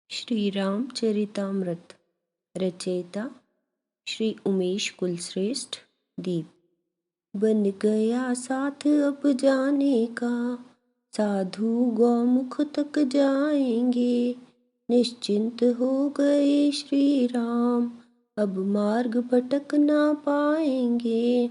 श्री रामचरितामृत। रचयिता श्री उमेश कुलश्रेष्ठ। दीप। बन गया साथ अब जाने का, साधु गौमुख तक जाएंगे। निश्चिंत हो गए श्री राम, अब मार्ग भटक ना पाएंगे।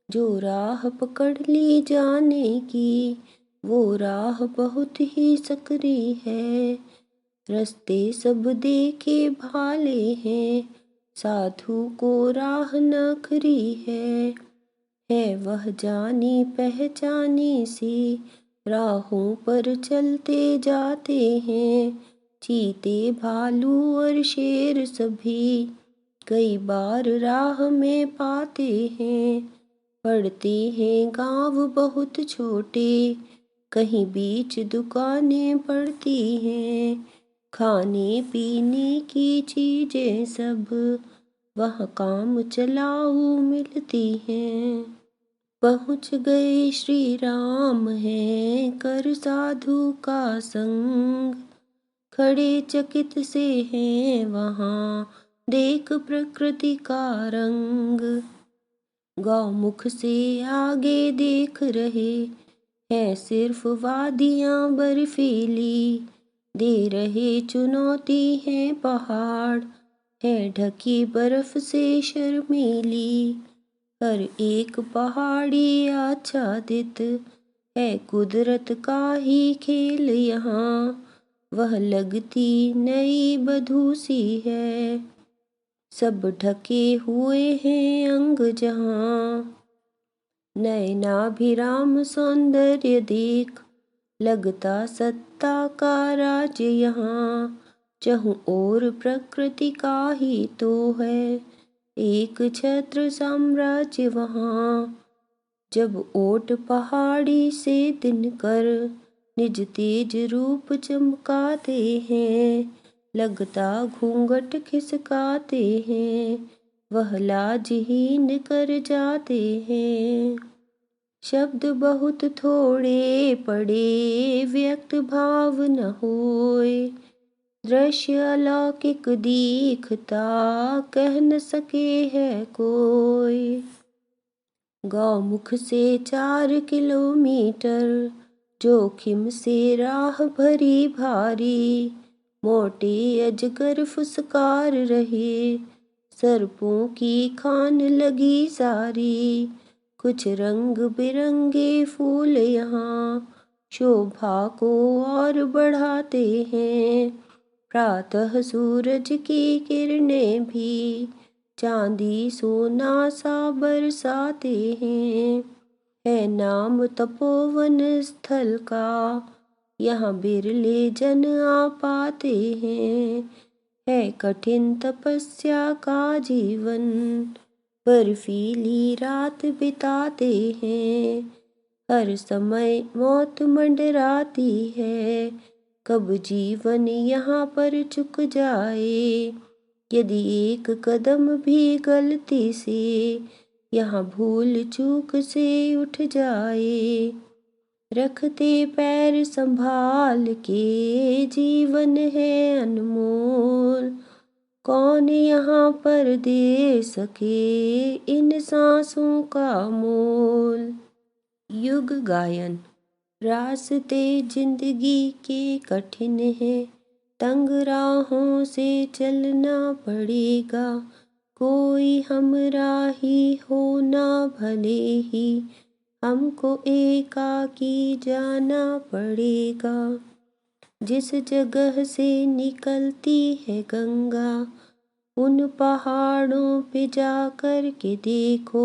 जो राह पकड़ ली जाने की, वो राह बहुत ही सकरी है। रस्ते सब देखे भाले हैं, साधु को राह नखरी है वह जानी पहचानी सी। राहों पर चलते जाते हैं, चीते भालू और शेर सभी कई बार राह में पाते हैं। पड़ते हैं गांव बहुत छोटे, कहीं बीच दुकानें पड़ती हैं। खाने पीने की चीजें सब वहाँ काम चलाऊ मिलती हैं। पहुँच गए श्री राम हैं कर साधु का संग, खड़े चकित से हैं वहाँ देख प्रकृति का रंग। गौमुख से आगे देख रहे हैं सिर्फ वादियाँ बर्फीली, दे रहे चुनौती है पहाड़, है ढकी बर्फ से शर्मीली। हर एक पहाड़ी आच्छादित है कुदरत का ही खेल यहाँ, वह लगती नई बधू सी है। सब ढके हुए हैं अंग जहाँ, नयनाभिराम सौंदर्य देख लगता सत्ता का राज यहाँ। चहुं ओर प्रकृति का ही तो है एक छत्र साम्राज्य वहाँ। जब ओट पहाड़ी से दिनकर निज तेज रूप चमकाते हैं, लगता घूंघट खिसकाते हैं, वह लाजहीन कर जाते हैं। शब्द बहुत थोड़े पड़े व्यक्त भाव न होए, दृश्य अलौकिक दिखता कह न सके है कोई। गौमुख से 4 किलोमीटर जोखिम से राह भरी भारी, मोटे अजगर फुसकार रहे, सर्पों की खान लगी सारी। कुछ रंग बिरंगे फूल यहाँ शोभा को और बढ़ाते हैं। प्रातः सूरज की किरणें भी चांदी सोना सा बरसाते हैं। है नाम तपोवन स्थल का, यहाँ बिरले जन आ पाते हैं। है कठिन तपस्या का जीवन, बर्फीली रात बिताते हैं। हर समय मौत मंडराती है, कब जीवन यहाँ पर चुक जाए। यदि एक कदम भी गलती से यहाँ भूल चूक से उठ जाए। रखते पैर संभाल के जीवन है अनमोल, कौन यहाँ पर दे सके इन सांसों का मोल। युग गायन। रास्ते जिंदगी के कठिन है, तंग राहों से चलना पड़ेगा। कोई हमराही हो ना भले ही, हमको एकाकी जाना पड़ेगा। जिस जगह से निकलती है गंगा, उन पहाड़ों पे जा कर के देखो।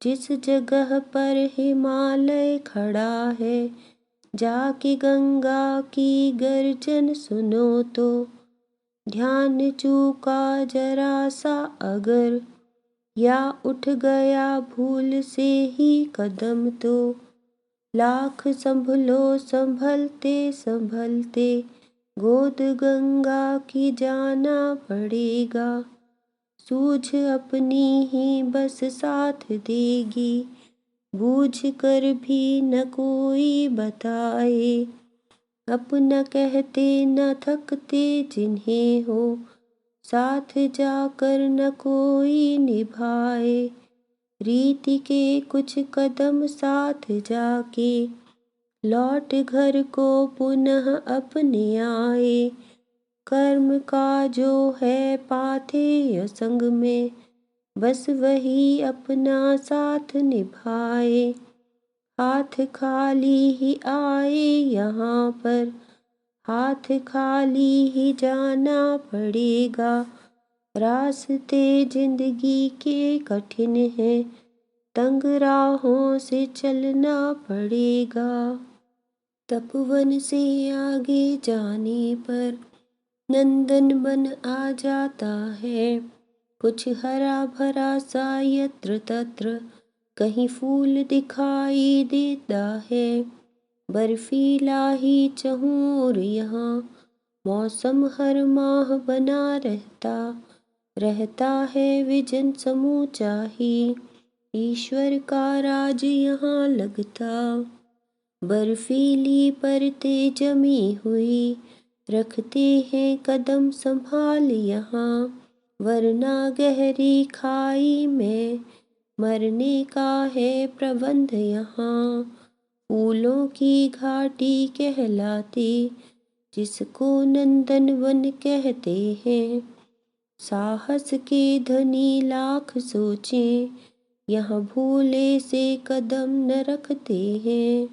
जिस जगह पर हिमालय खड़ा है, जाके गंगा की गर्जन सुनो तो। ध्यान चूका जरा सा अगर, या उठ गया भूल से ही कदम तो, लाख संभलो संभलते संभलते गोद गंगा की जाना पड़ेगा। सूझ अपनी ही बस साथ देगी, बूझ कर भी न कोई बताए। अपना कहते न थकते जिन्हें हो, साथ जाकर न कोई निभाए। रीति के कुछ कदम साथ जाके, लौट घर को पुनः अपने आए। कर्म का जो है पाथेय संग में, बस वही अपना साथ निभाए। हाथ खाली ही आए यहाँ पर, हाथ खाली ही जाना पड़ेगा। रास्ते जिंदगी के कठिन हैं, तंग राहों से चलना पड़ेगा। तपोवन से आगे जाने पर नंदन वन आ जाता है। कुछ हरा भरा सा यत्र तत्र, कहीं फूल दिखाई देता है। बर्फीला ही चहूर यहाँ, मौसम हर माह बना रहता है विजन समूचा ही। ईश्वर का राज यहाँ लगता। बर्फीली परतें जमी हुई, रखते हैं कदम संभाल यहाँ। वरना गहरी खाई में मरने का है प्रबंध यहाँ। फूलों की घाटी कहलाती, जिसको नंदनवन कहते हैं। साहस के धनी लाख सोचें, यहाँ भूले से कदम न रखते हैं।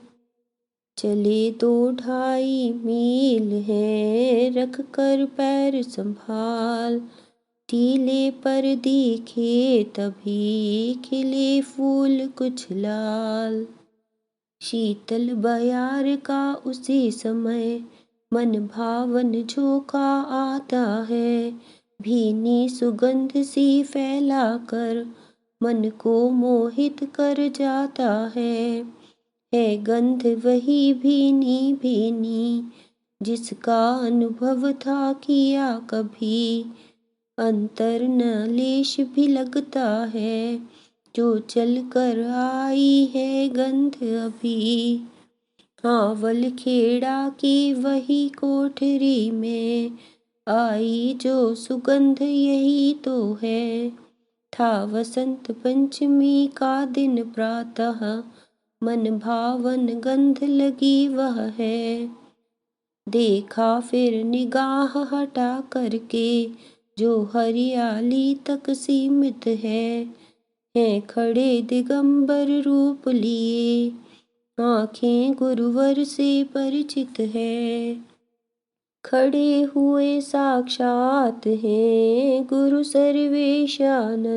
चले 2-2.5 मील है, रख कर पैर संभाल। टीले पर दिखे तभी खिले फूल कुछ लाल। शीतल बयार का उसी समय, मन भावन झोंका आता है। भीनी सुगंध सी फैला कर, मन को मोहित कर जाता है। गंध वही भीनी भीनी, जिसका अनुभव था किया कभी। अंतर न लेश भी लगता है, जो चल कर आई है गंध अभी। हावल खेड़ा की वही कोठरी में, आई जो सुगंध यही तो है। था वसंत पंचमी का दिन प्रातः, मन भावन गंध लगी वह है। देखा फिर निगाह हटा करके, जो हरियाली तक सीमित है खड़े दिगंबर रूप लिए। आंखें गुरुवर से परिचित है, खड़े हुए साक्षात हैं गुरु सर्वेशानंद।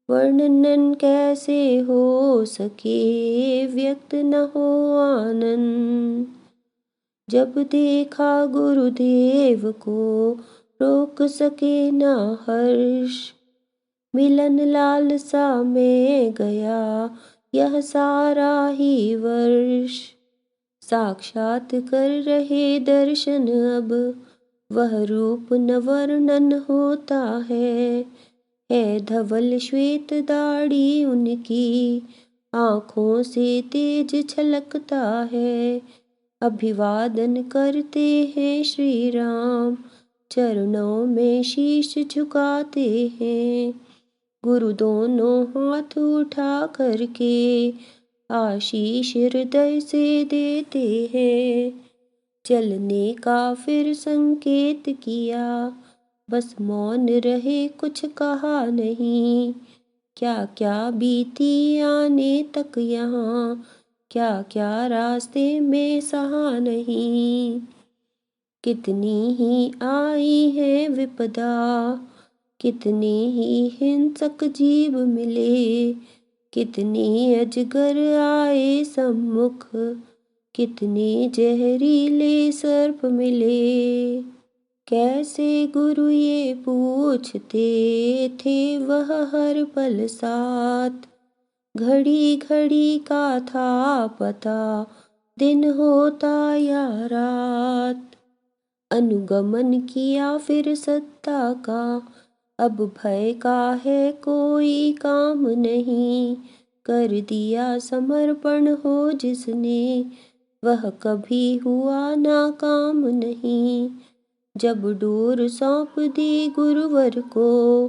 वर्णन कैसे हो सके, व्यक्त न हो आनंद। जब देखा गुरुदेव को, रोक सके न हर्ष। मिलन लालसा में गया यह सारा ही वर्ष। साक्षात कर रहे दर्शन अब, वह रूप न वर्णन होता है। धवल श्वेत दाढ़ी उनकी, आँखों से तेज छलकता है। अभिवादन करते हैं श्री राम, चरणों में शीश झुकाते हैं। गुरु दोनों हाथ उठा करके, आशीष हृदय से देते हैं। चलने का फिर संकेत किया, बस मौन रहे कुछ कहा नहीं। क्या क्या बीती आने तक यहाँ, क्या क्या रास्ते में सहा नहीं। कितनी ही आई है विपदा, कितने ही हिंसक जीव मिले। कितने अजगर आए सम्मुख, कितने जहरीले सर्प मिले। कैसे गुरु ये पूछते थे वह हर पल साथ। घड़ी घड़ी का था पता, दिन होता या रात। अनुगमन किया फिर सत्ता का, अब भय का है कोई काम नहीं। कर दिया समर्पण हो जिसने, वह कभी हुआ नाकाम नहीं। जब डोर सौंप दी गुरुवर को,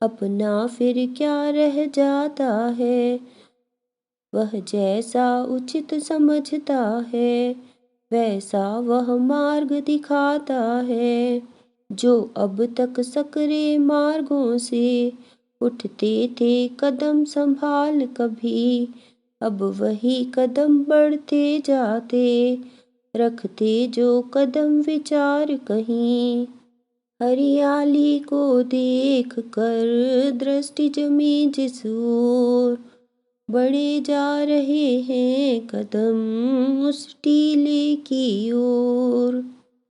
अपना फिर क्या रह जाता है। वह जैसा उचित समझता है, वैसा वह मार्ग दिखाता है। जो अब तक सकरे मार्गों से उठते थे कदम संभाल कभी, अब वही कदम बढ़ते जाते, रखते जो कदम विचार कहीं। हरियाली को देख कर दृष्टि जमी जिस ओर, बढ़े जा रहे हैं कदम उस टीले की ओर।